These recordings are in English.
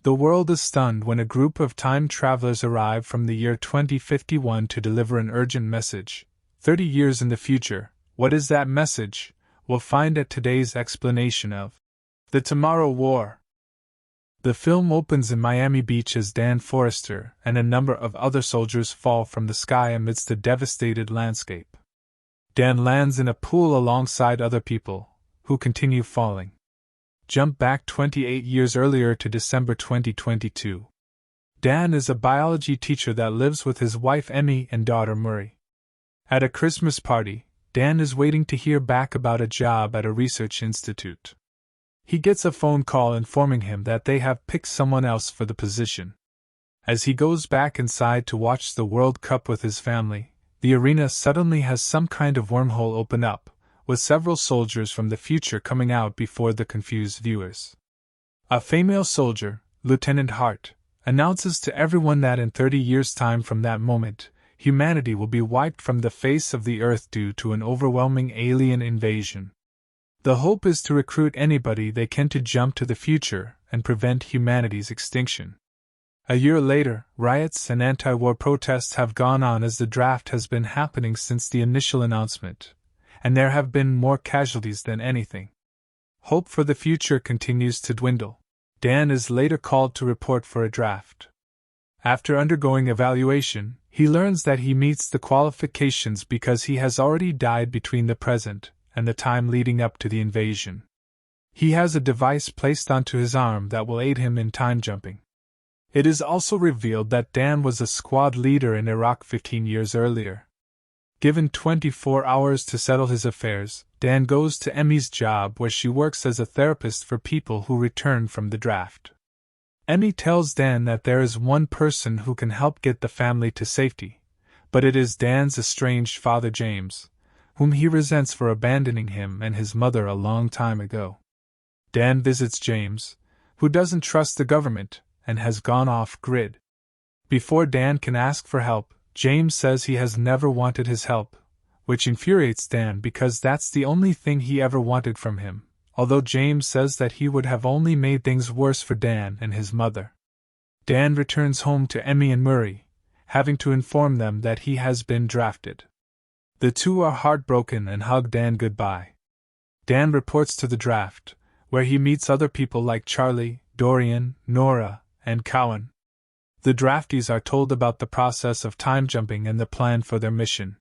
The world is stunned when a group of time travelers arrive from the year 2051 to deliver an urgent message. 30 years in the future, what is that message? We'll find at today's explanation of The Tomorrow War. The film opens in Miami Beach as Dan Forrester and a number of other soldiers fall from the sky amidst a devastated landscape. Dan lands in a pool alongside other people, who continue falling. Jump back 28 years earlier to December 2022. Dan is a biology teacher that lives with his wife Emmy and daughter Murray. At a Christmas party, Dan is waiting to hear back about a job at a research institute. He gets a phone call informing him that they have picked someone else for the position. As he goes back inside to watch the World Cup with his family, the arena suddenly has some kind of wormhole open up, with several soldiers from the future coming out before the confused viewers. A female soldier, Lieutenant Hart, announces to everyone that in 30 years' time from that moment, humanity will be wiped from the face of the earth due to an overwhelming alien invasion. The hope is to recruit anybody they can to jump to the future and prevent humanity's extinction. A year later, riots and anti-war protests have gone on as the draft has been happening since the initial announcement, and there have been more casualties than anything. Hope for the future continues to dwindle. Dan is later called to report for a draft. After undergoing evaluation, he learns that he meets the qualifications because he has already died between the present and the time leading up to the invasion. He has a device placed onto his arm that will aid him in time jumping. It is also revealed that Dan was a squad leader in Iraq 15 years earlier. Given 24 hours to settle his affairs, Dan goes to Emmy's job where she works as a therapist for people who return from the draft. Emmy tells Dan that there is one person who can help get the family to safety, but it is Dan's estranged father James, whom he resents for abandoning him and his mother a long time ago. Dan visits James, who doesn't trust the government and has gone off-grid. Before Dan can ask for help, James says he has never wanted his help, which infuriates Dan because that's the only thing he ever wanted from him, although James says that he would have only made things worse for Dan and his mother. Dan returns home to Emmy and Murray, having to inform them that he has been drafted. The two are heartbroken and hug Dan goodbye. Dan reports to the draft, where he meets other people like Charlie, Dorian, Nora, and Cowan. The draftees are told about the process of time jumping and the plan for their mission.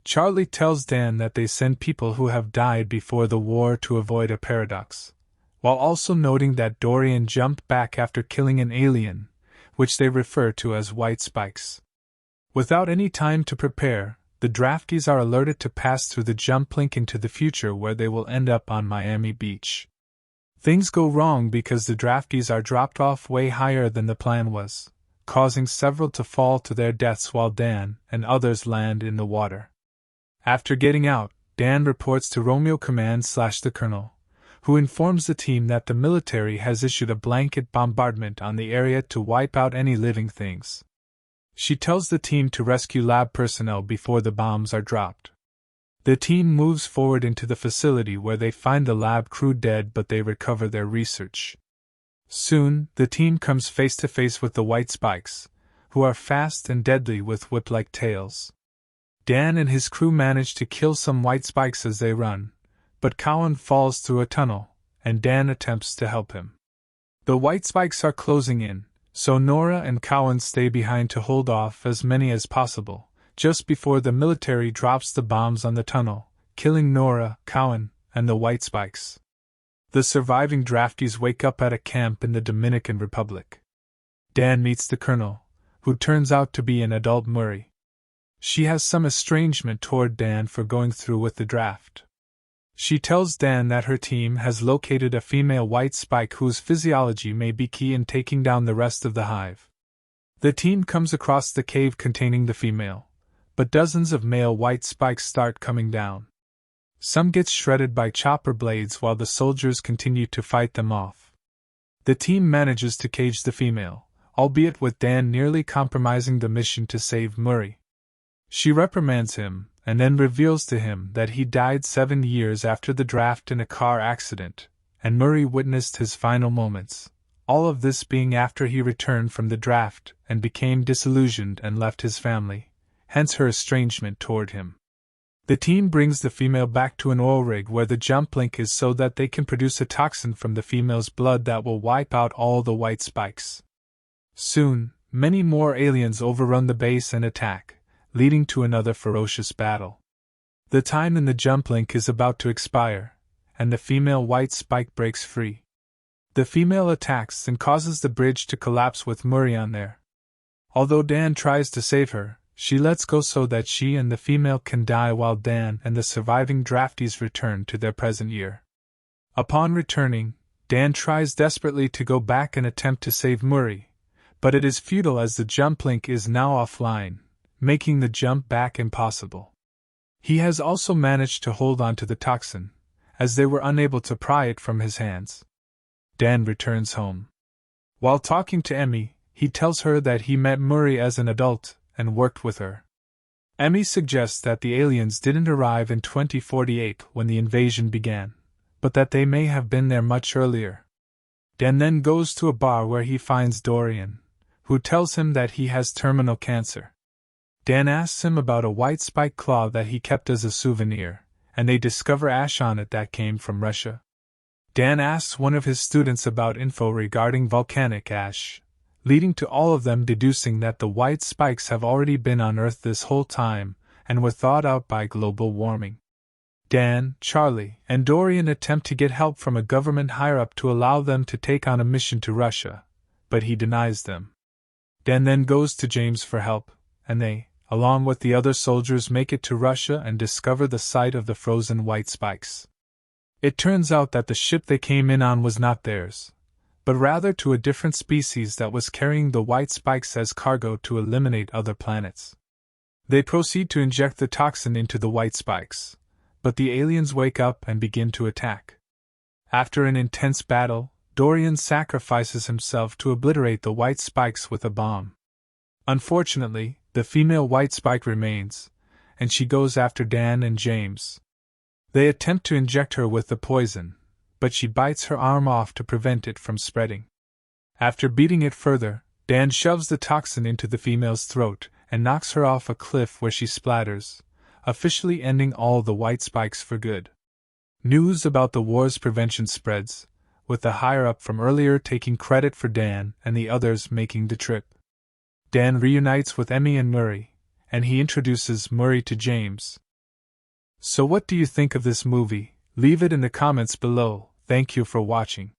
Charlie tells Dan that they send people who have died before the war to avoid a paradox, while also noting that Dorian jumped back after killing an alien, which they refer to as white spikes. Without any time to prepare, the draftees are alerted to pass through the jump link into the future where they will end up on Miami Beach. Things go wrong because the draftees are dropped off way higher than the plan was, causing several to fall to their deaths while Dan and others land in the water. After getting out, Dan reports to Romeo Command/the Colonel, who informs the team that the military has issued a blanket bombardment on the area to wipe out any living things. She tells the team to rescue lab personnel before the bombs are dropped. The team moves forward into the facility where they find the lab crew dead, but they recover their research. Soon, the team comes face to face with the white spikes, who are fast and deadly with whip-like tails. Dan and his crew manage to kill some white spikes as they run, but Cowan falls through a tunnel, and Dan attempts to help him. The white spikes are closing in, so Nora and Cowan stay behind to hold off as many as possible, just before the military drops the bombs on the tunnel, killing Nora, Cowan, and the white spikes. The surviving draftees wake up at a camp in the Dominican Republic. Dan meets the colonel, who turns out to be an adult Murray. She has some estrangement toward Dan for going through with the draft. She tells Dan that her team has located a female white spike whose physiology may be key in taking down the rest of the hive. The team comes across the cave containing the female, but dozens of male white spikes start coming down. Some get shredded by chopper blades while the soldiers continue to fight them off. The team manages to cage the female, albeit with Dan nearly compromising the mission to save Murray. She reprimands him, and then reveals to him that he died 7 years after the draft in a car accident, and Murray witnessed his final moments, all of this being after he returned from the draft and became disillusioned and left his family, hence her estrangement toward him. The team brings the female back to an oil rig where the jump link is so that they can produce a toxin from the female's blood that will wipe out all the white spikes. Soon, many more aliens overrun the base and attack, leading to another ferocious battle. The time in the jump link is about to expire, and the female white spike breaks free. The female attacks and causes the bridge to collapse with Murray on there. Although Dan tries to save her, she lets go so that she and the female can die while Dan and the surviving draftees return to their present year. Upon returning, Dan tries desperately to go back and attempt to save Murray, but it is futile as the jump link is now offline, making the jump back impossible. He has also managed to hold on to the toxin, as they were unable to pry it from his hands. Dan returns home. While talking to Emmy, he tells her that he met Murray as an adult and worked with her. Emmy suggests that the aliens didn't arrive in 2048 when the invasion began, but that they may have been there much earlier. Dan then goes to a bar where he finds Dorian, who tells him that he has terminal cancer. Dan asks him about a white spike claw that he kept as a souvenir, and they discover ash on it that came from Russia. Dan asks one of his students about info regarding volcanic ash, leading to all of them deducing that the white spikes have already been on Earth this whole time and were thawed out by global warming. Dan, Charlie, and Dorian attempt to get help from a government higher-up to allow them to take on a mission to Russia, but he denies them. Dan then goes to James for help, and they, along with the other soldiers, make it to Russia and discover the site of the frozen white spikes. It turns out that the ship they came in on was not theirs, but rather to a different species that was carrying the white spikes as cargo to eliminate other planets. They proceed to inject the toxin into the white spikes, but the aliens wake up and begin to attack. After an intense battle, Dorian sacrifices himself to obliterate the white spikes with a bomb. Unfortunately, the female white spike remains, and she goes after Dan and James. They attempt to inject her with the poison, but she bites her arm off to prevent it from spreading. After beating it further, Dan shoves the toxin into the female's throat and knocks her off a cliff where she splatters, officially ending all the white spikes for good. News about the war's prevention spreads, with the higher-up from earlier taking credit for Dan and the others making the trip. Dan reunites with Emmy and Murray, and he introduces Murray to James. So what do you think of this movie? Leave it in the comments below. Thank you for watching.